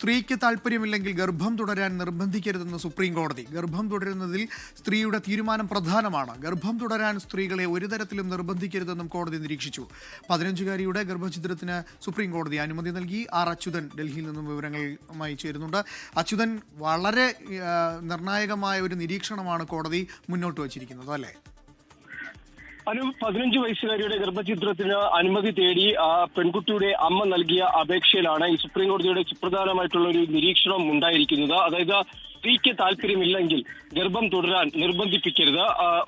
സ്ത്രീക്ക് താല്പര്യമില്ലെങ്കിൽ ഗർഭം തുടരാൻ നിർബന്ധിക്കരുതെന്ന് സുപ്രീം കോടതി. ഗർഭം തുടരുന്നതിൽ സ്ത്രീയുടെ തീരുമാനം പ്രധാനമാണ്. ഗർഭം തുടരാൻ സ്ത്രീകളെ ഒരു തരത്തിലും നിർബന്ധിക്കരുതെന്നും കോടതി നിരീക്ഷിച്ചു. 15-കാരിയുടെ ഗർഭഛിദ്രത്തിന് സുപ്രീം കോടതി അനുമതി നൽകി. ആർ അച്യുതൻ ഡൽഹിയിൽ നിന്നും വിവരങ്ങളുമായി ചേരുന്നുണ്ട്. അച്യുതൻ, വളരെ നിർണായകമായ ഒരു നിരീക്ഷണമാണ് കോടതി മുന്നോട്ട് വച്ചിരിക്കുന്നത്, അല്ലേ? 15 വയസ്സുകാരിയുടെ ഗർഭഛിദ്രത്തിന് അനുമതി തേടി പെൺകുട്ടിയുടെ അമ്മ നൽകിയ അപേക്ഷയിലാണ് ഈ സുപ്രീം കോടതിയുടെ സുപ്രധാനമായിട്ടുള്ള ഒരു നിരീക്ഷണം ഉണ്ടായിരിക്കുന്നത്. അതായത് സ്ത്രീക്ക് താല്പര്യമില്ലെങ്കിൽ ഗർഭം തുടരാൻ നിർബന്ധിപ്പിക്കരുത്.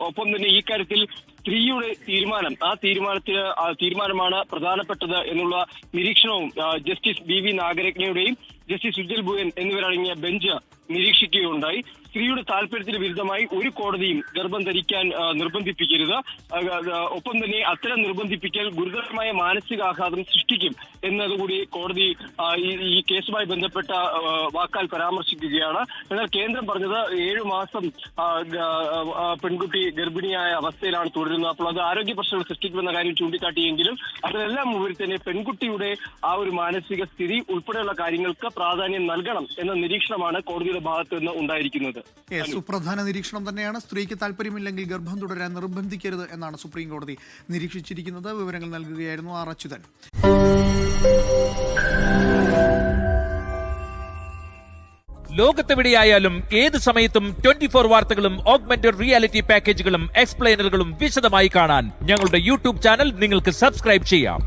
ഒപ്പം തന്നെ ഈ കാര്യത്തിൽ സ്ത്രീയുടെ തീരുമാനം, തീരുമാനമാണ് പ്രധാനപ്പെട്ടത് എന്നുള്ള നിരീക്ഷണവും ജസ്റ്റിസ് BV നാഗരത്നയുടെയും ജസ്റ്റിസ് ഉജ്ജൽ ബുയൻ എന്നിവരടങ്ങിയ ബെഞ്ച് നിരീക്ഷിക്കുകയുണ്ടായി. സ്ത്രീയുടെ താല്പര്യത്തിന് വിരുദ്ധമായി ഒരു കോടതിയും ഗർഭം ധരിക്കാൻ നിർബന്ധിപ്പിക്കരുത്. ഒപ്പം തന്നെ അത്തരം നിർബന്ധിപ്പിക്കൽ ഗുരുതരമായ മാനസികാഘാതം സൃഷ്ടിക്കും എന്നതുകൂടി കോടതി ഈ കേസുമായി ബന്ധപ്പെട്ട വാക്കാൽ പരാമർശിക്കുകയാണ്. എന്നാൽ കേന്ദ്രം പറഞ്ഞത് 7 മാസം പെൺകുട്ടി ഗർഭിണിയായ അവസ്ഥയിലാണ് തുടരുന്നത്. അപ്പോൾ അത് ആരോഗ്യ പ്രശ്നങ്ങൾ സൃഷ്ടിക്കുമെന്ന കാര്യം ചൂണ്ടിക്കാട്ടിയെങ്കിലും അതിനെല്ലാം ഉപരി തന്നെ പെൺകുട്ടിയുടെ ആ ഒരു മാനസിക സ്ഥിതി ഉൾപ്പെടെയുള്ള കാര്യങ്ങൾക്ക് പ്രാധാന്യം നൽകണം എന്ന നിരീക്ഷണമാണ് കോടതിയുടെ ഭാഗത്ത് നിന്ന് ഉണ്ടായിരിക്കുന്നത്. സുപ്രധാന നിരീക്ഷണം തന്നെയാണ്. സ്ത്രീക്ക് താല്പര്യമില്ലെങ്കിൽ ഗർഭം തുടരാൻ നിർബന്ധിക്കരുത് എന്നാണ് സുപ്രീം കോടതി നിരീക്ഷിച്ചിരിക്കുന്നത്. വിവരങ്ങൾ നൽകുകയായിരുന്നു ആർ അച്യുതൻ. ലോകത്തെവിടെയായാലും ഏത് സമയത്തും 24 വാർത്തകളും ഓഗ്മെന്റഡ് റിയാലിറ്റി പാക്കേജുകളും എക്സ്പ്ലെയിനറുകളും വിശദമായി കാണാൻ ഞങ്ങളുടെ യൂട്യൂബ് ചാനൽ നിങ്ങൾക്ക് സബ്സ്ക്രൈബ് ചെയ്യാം.